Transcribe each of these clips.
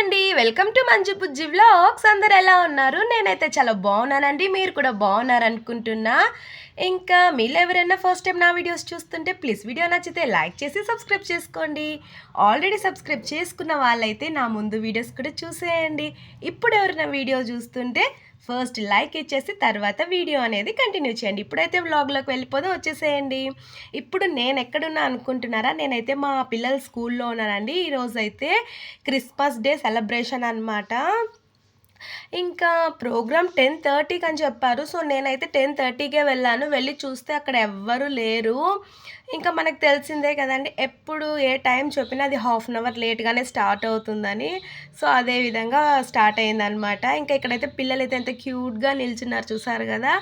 అండి. Welcome to Manju Bujji vlogs. అందరూ ఎలా ఉన్నారు? నేనైతే చాలా బాగున్నానండి. మీరు కూడా బాగున్నారనుకుంటున్నా. ఇంకా మీలో ఎవరైనా ఫస్ట్ టైం నా వీడియోస్ చూస్తుంటే ప్లీజ్ వీడియో నచ్చితే లైక్ చేసి సబ్స్క్రైబ్ చేసుకోండి. ఆల్రెడీ సబ్స్క్రైబ్ చేసుకున్న వాళ్ళైతే నా ముందు వీడియోస్ కూడా చూసేయండి. ఇప్పుడు ఎవరైనా వీడియో చూస్తుంటే ఫస్ట్ లైక్ ఇచ్చేసి తర్వాత వీడియో అనేది కంటిన్యూ చేయండి. ఇప్పుడైతే వ్లాగ్లోకి వెళ్ళిపోదాం, వచ్చేసేయండి. ఇప్పుడు నేను ఎక్కడున్నా అనుకుంటున్నారా? నేనైతే మా పిల్లల స్కూల్లో ఉన్నానండి. ఈరోజైతే క్రిస్మస్ డే సెలబ్రేషన్ అనమాట. ఇంకా ప్రోగ్రామ్ 10:30కి అని చెప్పారు. సో నేనైతే 10:30కే వెళ్ళాను. వెళ్ళి చూస్తే అక్కడ ఎవ్వరు లేరు. ఇంకా మనకు తెలిసిందే కదండి, ఎప్పుడు ఏ టైం చెప్పినా అది హాఫ్ అన్ అవర్ లేట్గానే స్టార్ట్ అవుతుందని. సో అదే విధంగా స్టార్ట్ అయిందనమాట. ఇంకా ఇక్కడైతే పిల్లలైతే ఎంత క్యూట్గా నిల్చున్నారు చూసారు కదా.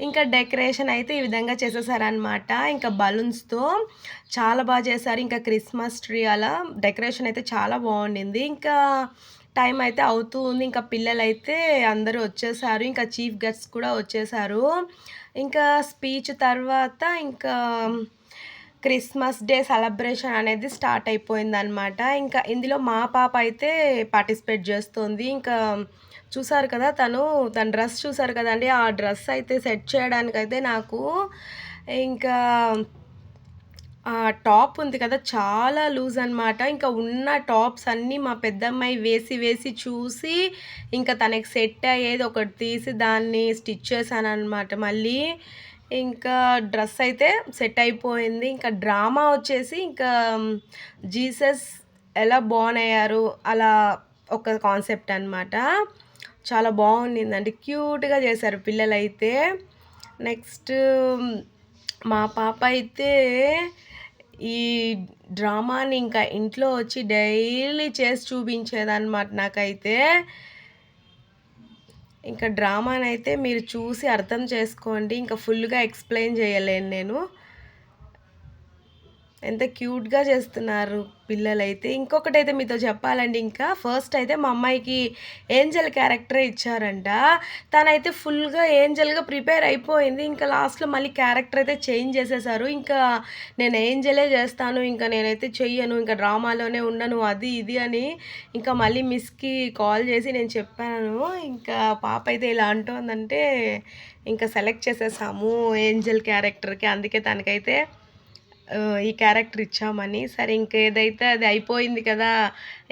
ఇంకా డెకరేషన్ అయితే ఈ విధంగా చేసేసారనమాట. ఇంకా బలూన్స్తో చాలా బాగా చేశారు. ఇంకా క్రిస్మస్ ట్రీ అలా డెకరేషన్ అయితే చాలా బాగుండింది. ఇంకా టైం అయితే అవుతూ ఉంది. ఇంకా పిల్లలైతే అందరూ వచ్చేసారు. ఇంకా చీఫ్ గెస్ట్స్ కూడా వచ్చేసారు. ఇంకా స్పీచ్ తర్వాత ఇంకా క్రిస్మస్ డే సెలబ్రేషన్ అనేది స్టార్ట్ అయిపోయిందనమాట. ఇంకా ఇందులో మా పాప అయితే పార్టిసిపేట్ చేస్తుంది. ఇంకా చూసారు కదా, తన డ్రెస్ చూసారు కదండి. ఆ డ్రెస్ అయితే సెట్ చేయడానికైతే నాకు ఇంకా టాప్ ఉంది కదా, చాలా లూజ్ అనమాట. ఇంకా ఉన్న టాప్స్ అన్నీ మా పెద్దమ్మాయి వేసి చూసి ఇంకా తనకి సెట్ అయ్యేది ఒకటి తీసి దాన్ని స్టిచ్ చేశానమాట మళ్ళీ. ఇంకా డ్రెస్ అయితే సెట్ అయిపోయింది. ఇంకా డ్రామా వచ్చేసి ఇంకా జీసస్ ఎలా బోర్న్ అయ్యారు అలా ఒక కాన్సెప్ట్ అనమాట. చాలా బాగుండిందండి, క్యూట్గా చేశారు పిల్లలైతే. నెక్స్ట్ మా పాప అయితే ఈ డ్రామాని ఇంకా ఇంట్లో వచ్చి డైలీ చేసి చూపించేదన్నమాట నాకైతే. ఇంకా డ్రామానైతే మీరు చూసి అర్థం చేసుకోండి. ఇంకా ఫుల్గా ఎక్స్ప్లెయిన్ చేయలేను నేను. ఎంత క్యూట్గా చేస్తున్నారు పిల్లలైతే. ఇంకొకటైతే మీతో చెప్పాలండి. ఇంకా ఫస్ట్ అయితే మా అమ్మాయికి ఏంజల్ క్యారెక్టరే ఇచ్చారంట. తనైతే ఫుల్గా ఏంజల్గా ప్రిపేర్ అయిపోయింది. ఇంకా లాస్ట్లో మళ్ళీ క్యారెక్టర్ అయితే చేంజ్ చేసేసారు. ఇంకా నేను ఏంజలే చేస్తాను, ఇంకా నేనైతే చెయ్యను, ఇంకా డ్రామాలోనే ఉండను అది ఇది అని ఇంకా మళ్ళీ మిస్కి కాల్ చేసి నేను చెప్పాను. ఇంకా పాప అయితే ఇలా అంటోందంటే ఇంకా సెలెక్ట్ చేసేసాము ఏంజల్ క్యారెక్టర్కి. అందుకే తనకైతే ఈ క్యారెక్టర్ ఇచ్చామని. సరే ఇంకేదైతే అది అయిపోయింది కదా,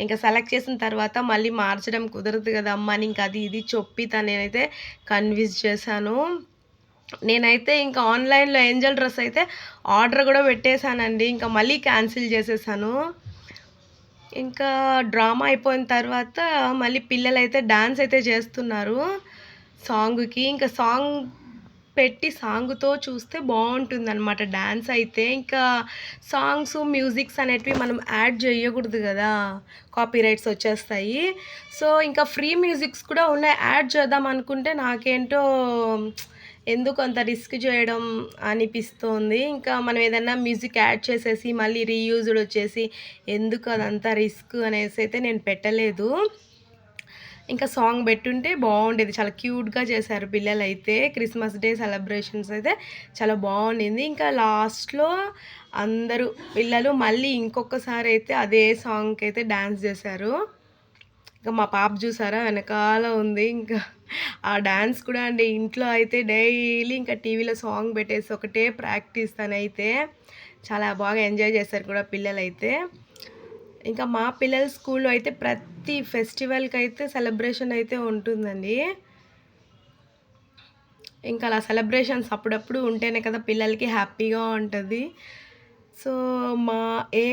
ఇంకా సెలెక్ట్ చేసిన తర్వాత మళ్ళీ మార్చడం కుదరదు కదా అమ్మ అని ఇంకా అది ఇది చెప్పి తనైతే కన్విన్స్ చేశాను. నేనైతే ఇంకా ఆన్లైన్లో ఏంజల్ డ్రెస్ అయితే ఆర్డర్ కూడా పెట్టేశానండి. ఇంకా మళ్ళీ క్యాన్సిల్ చేసేసాను. ఇంకా డ్రామా అయిపోయిన తర్వాత మళ్ళీ పిల్లలైతే డాన్స్ అయితే చేస్తున్నారు సాంగ్కి. ఇంకా సాంగ్ పెట్టి సాంగ్తో చూస్తే బాగుంటుందన్నమాట డ్యాన్స్ అయితే. ఇంకా సాంగ్స్ మ్యూజిక్స్ అనేటివి మనం యాడ్ చేయకూడదు కదా, కాపీరైట్స్ వచ్చేస్తాయి. సో ఇంకా ఫ్రీ మ్యూజిక్స్ కూడా ఉన్నాయి, యాడ్ చేద్దాం అనుకుంటే నాకేంటో ఎందుకు అంత రిస్క్ చేయడం అనిపిస్తోంది. ఇంకా మనం ఏదన్నా మ్యూజిక్ యాడ్ చేసేసి మళ్ళీ రీయూజ్డ్ వచ్చేసి ఎందుకు అదంతా రిస్క్ అనేసి అయితే నేను పెట్టలేదు. ఇంకా సాంగ్ పెట్టుంటే బాగుండేది. చాలా క్యూట్గా చేశారు పిల్లలైతే. క్రిస్మస్ డే సెలబ్రేషన్స్ అయితే చాలా బాగుండింది. ఇంకా లాస్ట్లో అందరూ పిల్లలు మళ్ళీ ఇంకొకసారి అయితే అదే సాంగ్కి అయితే డ్యాన్స్ చేశారు. ఇంకా మా పాప చూసారా వెనకాల ఉంది. ఇంకా ఆ డ్యాన్స్ కూడా అండి ఇంట్లో అయితే డైలీ ఇంకా టీవీలో సాంగ్ పెట్టేసి ఒకటే ప్రాక్టీస్ తనైతే. చాలా బాగా ఎంజాయ్ చేశారు కూడా పిల్లలైతే. ఇంకా మా పిల్లల స్కూల్లో అయితే ప్రతి ఫెస్టివల్కి అయితే సెలబ్రేషన్ అయితే ఉంటుందండి. ఇంకా అలా సెలబ్రేషన్స్ అప్పుడప్పుడు ఉంటేనే కదా పిల్లలకి హ్యాపీగా ఉంటుంది. సో మా ఏ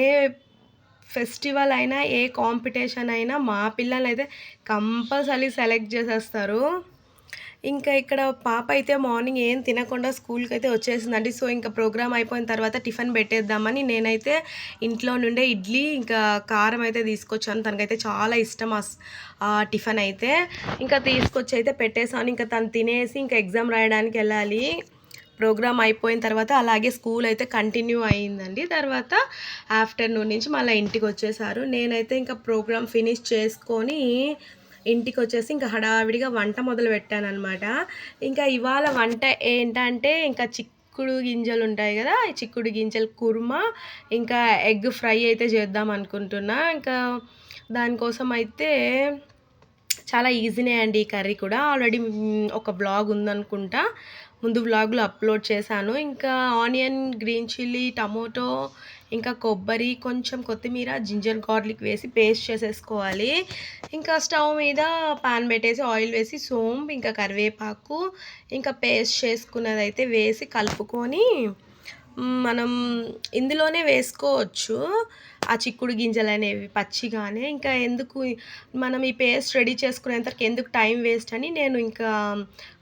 ఫెస్టివల్ అయినా ఏ కాంపిటీషన్ అయినా మా పిల్లలైతే కంపల్సరీ సెలెక్ట్ చేసేస్తారు. ఇంకా ఇక్కడ పాప అయితే మార్నింగ్ ఏం తినకుండా స్కూల్కి అయితే వచ్చేసిందండి. సో ఇంకా ప్రోగ్రామ్ అయిపోయిన తర్వాత టిఫిన్ పెట్టేద్దామని నేనైతే ఇంట్లో నుండే ఇడ్లీ ఇంకా కారం అయితే తీసుకొచ్చాను. తనకైతే చాలా ఇష్టం ఆ టిఫిన్ అయితే. ఇంకా తీసుకొచ్చి అయితే పెట్టేసాను. ఇంకా తను తినేసి ఇంకా ఎగ్జామ్ రాయడానికి వెళ్ళాలి. ప్రోగ్రామ్ అయిపోయిన తర్వాత అలాగే స్కూల్ అయితే కంటిన్యూ అయ్యిందండి. తర్వాత ఆఫ్టర్నూన్ నుంచి మళ్ళీ ఇంటికి వచ్చేసారు. నేనైతే ఇంకా ప్రోగ్రామ్ ఫినిష్ చేసుకొని ఇంటికి వచ్చేసి ఇంకా హడావిడిగా వంట మొదలు పెట్టానమాట. ఇంకా ఇవాళ వంట ఏంటంటే ఇంకా చిక్కుడు గింజలు ఉంటాయి కదా, చిక్కుడు గింజలు కుర్మా ఇంకా ఎగ్ ఫ్రై అయితే చేద్దాం అనుకుంటున్నా. ఇంకా దానికోసం అయితే చాలా ఈజీనే అండి ఈ కర్రీ కూడా. ఆల్రెడీ ఒక వ్లాగ్ ఉందనుకుంటా. ముందు వ్లాగ్‌లో అప్‌లోడ్ చేశాను. ఇంకా ఆనియన్, గ్రీన్ చిల్లీ, టమోటో, ఇంకా కొబ్బరి, కొంచెం కొత్తిమీర, జింజర్ గార్లిక్ వేసి పేస్ట్ చేసేసుకోవాలి. ఇంకా స్టవ్ మీద పాన్ పెట్టేసి ఆయిల్ వేసి సోంపు, ఇంకా కరివేపాకు, ఇంకా పేస్ట్ చేసుకున్నదైతే వేసి కలుపుకొని మనం ఇందులోనే వేసుకోవచ్చు ఆ చిక్కుడు గింజలనేవి పచ్చిగానే. ఇంకా ఎందుకు మనం ఈ పేస్ట్ రెడీ చేసుకునేంతవరకు ఎందుకు టైం వేస్ట్ అని నేను ఇంకా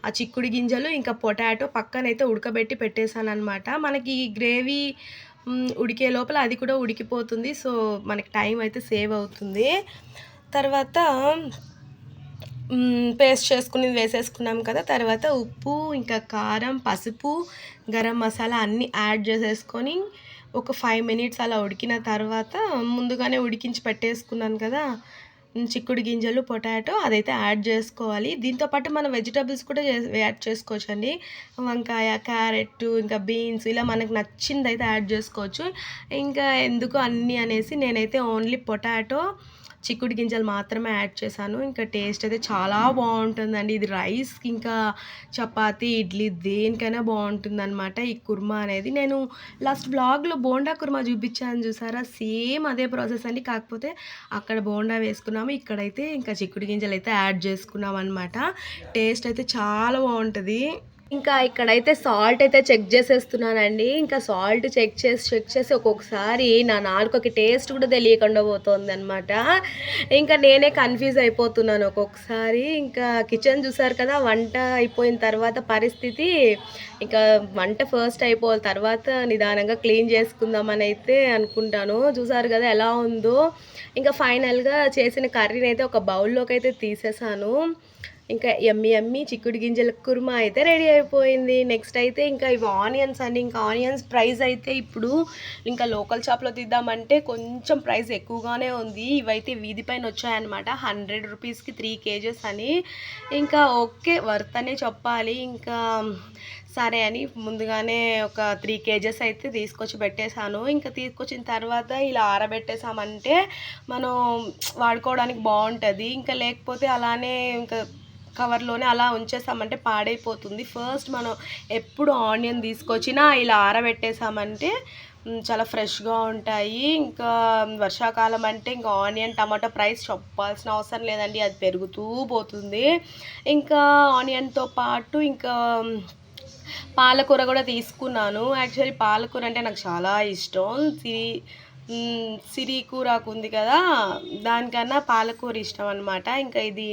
ఆ చిక్కుడు గింజలు, ఇంకా పొటాటో పక్కనైతే ఉడకబెట్టి పెట్టేసాననమాట. మనకి ఈ గ్రేవీ ఉడికే లోపల అది కూడా ఉడికిపోతుంది. సో, మనకి టైం అయితే సేవ్ అవుతుంది. తర్వాత పేస్ట్ చేసుకునేది వేసేసుకున్నాం కదా! తర్వాత ఉప్పు, ఇంకా కారం, పసుపు, గరం మసాలా అన్నీ యాడ్ చేసేసుకొని ఒక 5 మినిట్స్ అలా ఉడికిన తర్వాత ముందుగానే ఉడికించి పెట్టేసుకున్నాను కదా! చిక్కుడు గింజలు, పొటాటో అదైతే యాడ్ చేసుకోవాలి. దీంతో పాటు మనం వెజిటబుల్స్ కూడా యాడ్ చేసుకోవచ్చండి. వంకాయ, క్యారెట్, ఇంకా బీన్స్ ఇలా మనకు నచ్చిందైతే యాడ్ చేసుకోవచ్చు. ఇంకా ఎందుకు అన్నీ అనేసి నేనైతే ఓన్లీ పొటాటో, చిక్కుడు గింజలు మాత్రమే యాడ్ చేశాను. ఇంకా టేస్ట్ అయితే చాలా బాగుంటుందండి. ఇది రైస్‌కి, ఇంకా చపాతీ, ఇడ్లీ దేనికైనా బాగుంటుందనమాట ఈ కుర్మా అనేది. నేను లాస్ట్ వ్లాగ్‌లో బోండా కుర్మా చూపించాను చూసారా? సేమ్ అదే ప్రాసెస్ అండి. కాకపోతే అక్కడ బోండా వేసుకున్నాము. ఇక్కడైతే ఇంకా చిక్కుడు గింజలైతే యాడ్ చేసుకున్నామనమాట. టేస్ట్ అయితే చాలా బాగుంటది. ఇంకా ఇక్కడైతే సాల్ట్ అయితే చెక్ చేసేస్తున్నానండి. ఇంకా సాల్ట్ చెక్ చేసి ఒక్కొక్కసారి నా నాలుకకి టేస్ట్ కూడా తెలియకుండా పోతుందనమాట. ఇంకా నేనే కన్‌ఫ్యూజ్ అయిపోతున్నాను ఒక్కొక్కసారి. ఇంకా కిచెన్ చూసారు కదా! వంట అయిపోయిన తర్వాత పరిస్థితి ఇంకా వంట ఫస్ట్ అయిపోవాలి. తర్వాత నిదానంగా క్లీన్ చేసుకుందామని అయితే అనుకుంటాను. చూసారు కదా ఎలా ఉందో! ఇంకా ఫైనల్‌గా చేసిన కర్రీనైతే ఒక బౌల్‌లోకైతే తీసేసాను. ఇంకా యమ్మీ యమ్మీ చిక్కుడు గింజల కుర్మా అయితే రెడీ అయిపోయింది. నెక్స్ట్ అయితే ఇంకా ఇవి ఆనియన్స్ అండి. ఇంకా ఆనియన్స్ ప్రైస్ అయితే ఇప్పుడు ఇంకా లోకల్ షాప్‌లో తీద్దామంటే కొంచెం ప్రైస్ ఎక్కువగానే ఉంది. ఇవైతే వీధి పైన వచ్చాయన్నమాట. 100 రూపీస్‌కి 3 కేజెస్ అని. ఇంకా ఓకే వర్త్ అనే చెప్పాలి. ఇంకా సరే అని ముందుగానే ఒక 3 కేజెస్ అయితే తీసుకొచ్చి పెట్టేశాను. ఇంకా తీసుకొచ్చిన తర్వాత ఇలా ఆరబెట్టేసామంటే మనం వాడుకోవడానికి బావుంటది. ఇంకా లేకపోతే అలానే ఇంకా కవర్లోనే అలా ఉంచేసామంటే పాడైపోతుంది. ఫస్ట్ మనం ఎప్పుడు ఆనియన్ తీసుకొచ్చినా ఇలా ఆరబెట్టేసామంటే చాలా ఫ్రెష్‌గా ఉంటాయి. ఇంకా వర్షాకాలం అంటే ఇంకా ఆనియన్, టమాటా ప్రైస్ చెప్పాల్సిన అవసరం లేదండి. అది పెరుగుతూ పోతుంది. ఇంకా ఆనియన్‌తో పాటు ఇంకా పాలకూర కూడా తీసుకున్నాను. యాక్చువల్లీ పాలకూర అంటే నాకు చాలా ఇష్టం. సిరికూరాకు ఉంది కదా! దానికన్నా పాలకూర ఇష్టం అనమాట. ఇంకా ఇది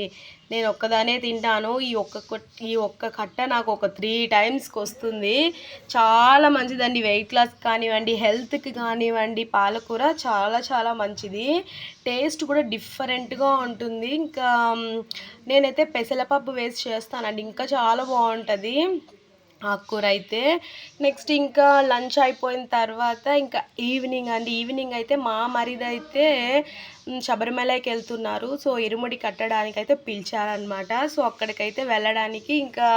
నేను ఒక్కదాన్నే తింటాను. ఈ ఒక్క కట్ట నాకు ఒక 3 టైమ్స్‌కొస్తుంది. చాలా మంచిదండి. వెయిట్ లాస్ కానివ్వండి, హెల్త్‌కి కానివ్వండి పాలకూర చాలా చాలా మంచిది. టేస్ట్ కూడా డిఫరెంట్‌గా ఉంటుంది. ఇంకా నేనైతే పెసరపప్పు వేసి చేస్తానండి. ఇంకా చాలా బావుంటది. ఆకుకూర అయితే నెక్స్ట్ ఇంకా లంచ్ అయిపోయిన తర్వాత ఇంకా ఈవినింగ్ అండి. ఈవినింగ్ అయితే మా మరిదైతే శబరిమలైకి వెళ్తున్నారు. సో, ఇరుముడి కట్టడానికైతే పిలిచారనమాట. సో, అక్కడికైతే వెళ్ళడానికి ఇంకా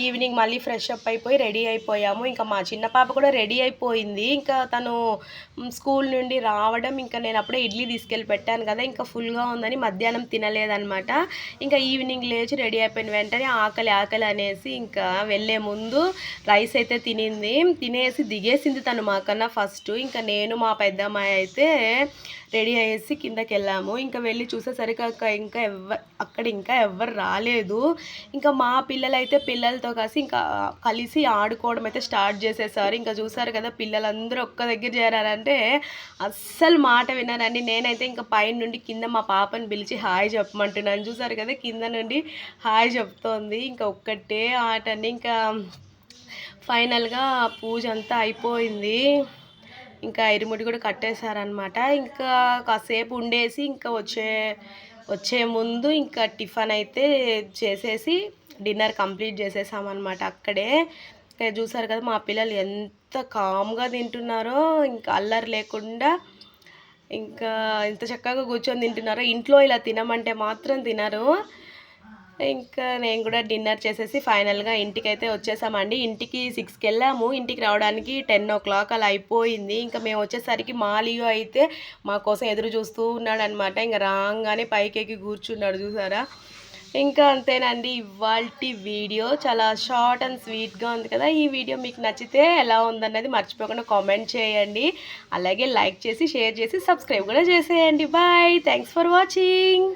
ఈవినింగ్ మళ్ళీ ఫ్రెష్ అప్ అయిపోయి రెడీ అయిపోయాము. ఇంకా మా చిన్న పాప కూడా రెడీ అయిపోయింది. ఇంకా తను స్కూల్ నుండి రావడం ఇంకా నేను అప్పుడే ఇడ్లీ తీసుకెళ్ళి పెట్టాను కదా! ఇంకా ఫుల్‌గా ఉందని మధ్యాహ్నం తినలేదనమాట. ఇంకా ఈవినింగ్ లేచి రెడీ అయిపోయిన వెంటనే ఆకలి ఆకలి అనేసి ఇంకా వెళ్ళే ముందు రైస్ అయితే తినింది. తినేసి దిగేసింది తను మాకన్నా ఫస్ట్. ఇంకా నేను మా పెద్దమ్మాయి అయితే రెడీ అయ్యేసి కిందకెళ్ళాము. ఇంకా వెళ్ళి చూసేసరికి అక్కడ ఇంకా ఎవ్వరు రాలేదు. ఇంకా మా పిల్లలైతే పిల్లలతో కలిసి ఆడుకోవడం అయితే స్టార్ట్ చేసేసారు. ఇంకా చూసారు కదా పిల్లలందరూ ఒక్క దగ్గర చేరారంటే అస్సలు మాట వినరండి. నేనైతే ఇంకా పైన నుండి కింద మా పాపని పిలిచి హాయ్ చెప్పమంటున్నాను. చూసారు కదా కింద నుండి హాయ్ చెప్తోంది. ఇంకా ఒక్కటే ఆట అండి. ఇంకా ఫైనల్గా పూజ అంతా అయిపోయింది. ఇంకా ఇరుముడి కూడా కట్టేశారనమాట. ఇంకా కాసేపు ఉండేసి ఇంకా వచ్చే ముందు ఇంకా టిఫిన్ అయితే చేసేసి డిన్నర్ కంప్లీట్ చేసేసామన్నమాట అక్కడే. ఇంకా చూసారు కదా మా పిల్లలు ఎంత కామ్గా తింటున్నారో, ఇంకా అల్లరి లేకుండా ఇంకా ఎంత చక్కగా కూర్చొని తింటున్నారో. ఇంట్లో ఇలా తినమంటే మాత్రం తినరు. ఇంకా నేను కూడా డిన్నర్ చేసేసి ఫైనల్గా ఇంటికైతే వచ్చేసామండి. ఇంటికి 6కి వెళ్ళాము. ఇంటికి రావడానికి 10 అలా అయిపోయింది. ఇంకా మేము వచ్చేసరికి మా లియో అయితే మా కోసం ఎదురు చూస్తూ ఉన్నాడనమాట. ఇంకా రాగానే పైకెక్కి కూర్చున్నాడు చూసారా. ఇంకా అంతేనండి ఇవాల్టి వీడియో. చాలా షార్ట్ అండ్ స్వీట్గా ఉంది కదా. ఈ వీడియో మీకు నచ్చితే ఎలా ఉందన్నది మర్చిపోకుండా కామెంట్ చేయండి. అలాగే లైక్ చేసి షేర్ చేసి సబ్స్క్రైబ్ కూడా చేసేయండి. Bye, thanks for watching.